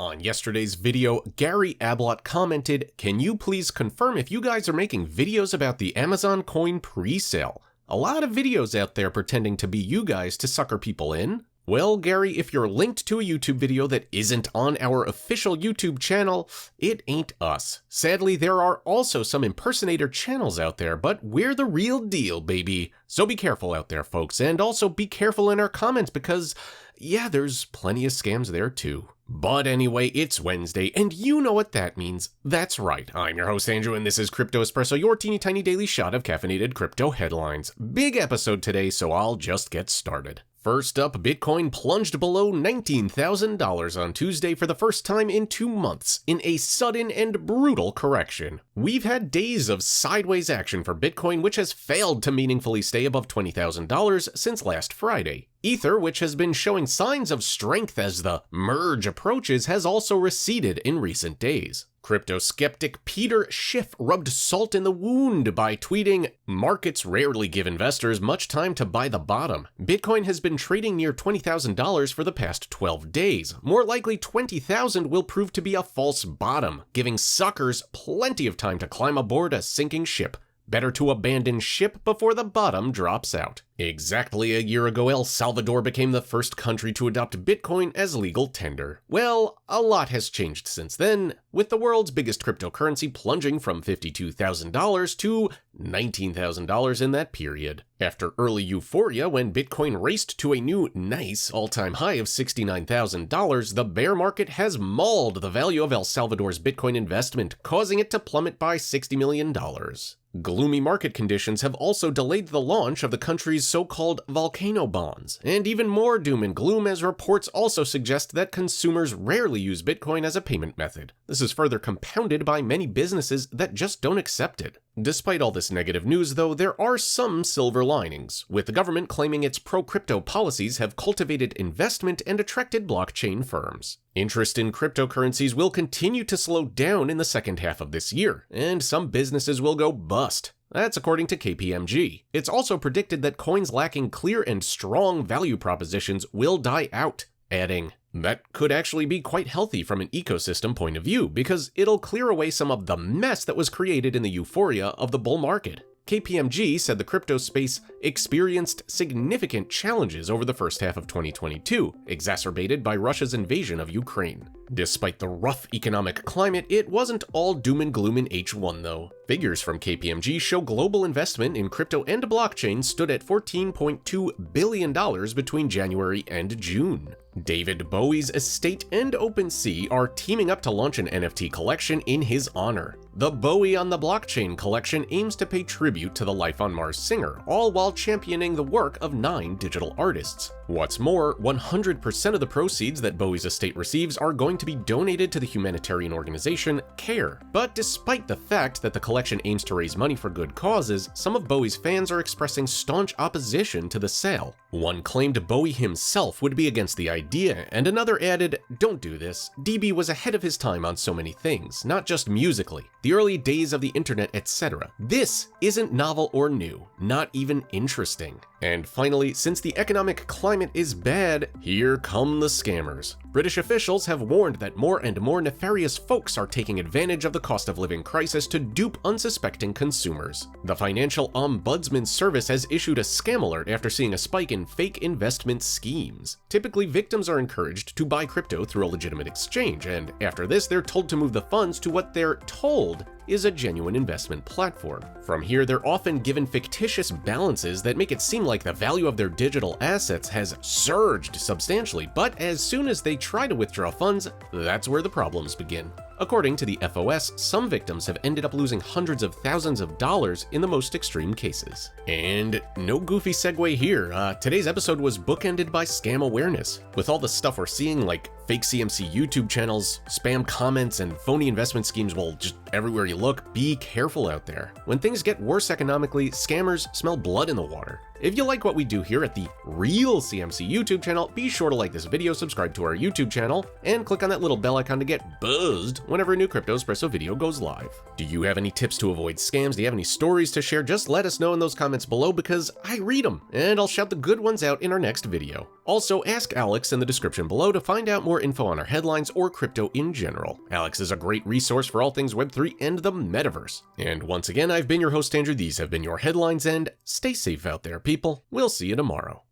On yesterday's video, Gary Ablott commented, "Can you please confirm if you guys are making videos about the Amazon coin pre-sale? A lot of videos out there pretending to be you guys to sucker people in." Well, Gary, if you're linked to a YouTube video that isn't on our official YouTube channel, it ain't us. Sadly, there are also some impersonator channels out there, but we're the real deal, baby. So be careful out there, folks, and also be careful in our comments because, yeah, there's plenty of scams there too. But anyway, it's Wednesday, and you know what that means. That's right, I'm your host Andrew, and this is Crypto Espresso, your teeny tiny daily shot of caffeinated crypto headlines. Big episode today, so I'll just get started. First up, Bitcoin plunged below $19,000 on Tuesday for the first time in 2 months, in a sudden and brutal correction. We've had days of sideways action for Bitcoin, which has failed to meaningfully stay above $20,000 since last Friday. Ether, which has been showing signs of strength as the merge approaches, has also receded in recent days. Crypto skeptic Peter Schiff rubbed salt in the wound by tweeting, "Markets rarely give investors much time to buy the bottom. Bitcoin has been trading near $20,000 for the past 12 days. More likely 20,000 will prove to be a false bottom, giving suckers plenty of time to climb aboard a sinking ship. Better to abandon ship before the bottom drops out." Exactly a year ago, El Salvador became the first country to adopt Bitcoin as legal tender. Well, a lot has changed since then, with the world's biggest cryptocurrency plunging from $52,000 to $19,000 in that period. After early euphoria, when Bitcoin raced to a new nice all-time high of $69,000, the bear market has mauled the value of El Salvador's Bitcoin investment, causing it to plummet by $60 million. Gloomy market conditions have also delayed the launch of the country's so-called volcano bonds, and even more doom and gloom as reports also suggest that consumers rarely use Bitcoin as a payment method. This is further compounded by many businesses that just don't accept it. Despite all this negative news, though, there are some silver linings, with the government claiming its pro-crypto policies have cultivated investment and attracted blockchain firms. Interest in cryptocurrencies will continue to slow down in the second half of this year, and some businesses will go bust. That's according to KPMG. It's also predicted that coins lacking clear and strong value propositions will die out, adding, "That could actually be quite healthy from an ecosystem point of view, because it'll clear away some of the mess that was created in the euphoria of the bull market." KPMG said the crypto space experienced significant challenges over the first half of 2022, exacerbated by Russia's invasion of Ukraine. Despite the rough economic climate, it wasn't all doom and gloom in H1 though. Figures from KPMG show global investment in crypto and blockchain stood at $14.2 billion between January and June. David Bowie's estate and OpenSea are teaming up to launch an NFT collection in his honor. The Bowie on the Blockchain collection aims to pay tribute to the Life on Mars singer, all while championing the work of 9 digital artists. What's more, 100% of the proceeds that Bowie's estate receives are going to be donated to the humanitarian organization CARE. But despite the fact that the collection aims to raise money for good causes, some of Bowie's fans are expressing staunch opposition to the sale. One claimed Bowie himself would be against the idea, and another added, "Don't do this. DB was ahead of his time on so many things, not just musically. The early days of the internet, etc. This isn't novel or new, not even interesting." And finally, since the economic climate is bad, here come the scammers. British officials have warned that more and more nefarious folks are taking advantage of the cost of living crisis to dupe unsuspecting consumers. The Financial Ombudsman Service has issued a scam alert after seeing a spike in fake investment schemes. Typically, victims are encouraged to buy crypto through a legitimate exchange, and after this, they're told to move the funds to what they're told is a genuine investment platform. From here, they're often given fictitious balances that make it seem like the value of their digital assets has surged substantially, but as soon as they try to withdraw funds, that's where the problems begin. According to the FOS, some victims have ended up losing hundreds of thousands of dollars in the most extreme cases. And no goofy segue here, today's episode was bookended by scam awareness. With all the stuff we're seeing like fake CMC YouTube channels, spam comments, and phony investment schemes, well, just everywhere you look, be careful out there. When things get worse economically, scammers smell blood in the water. If you like what we do here at the Real CMC YouTube channel, be sure to like this video, subscribe to our YouTube channel, and click on that little bell icon to get buzzed whenever a new Crypto Espresso video goes live. Do you have any tips to avoid scams? Do you have any stories to share? Just let us know in those comments below because I read them, and I'll shout the good ones out in our next video. Also, ask Alex in the description below to find out more more info on our headlines or crypto in general. Alex is a great resource for all things Web3 and the metaverse. And once again, I've been your host, Andrew. These have been your headlines, and stay safe out there, people. We'll see you tomorrow.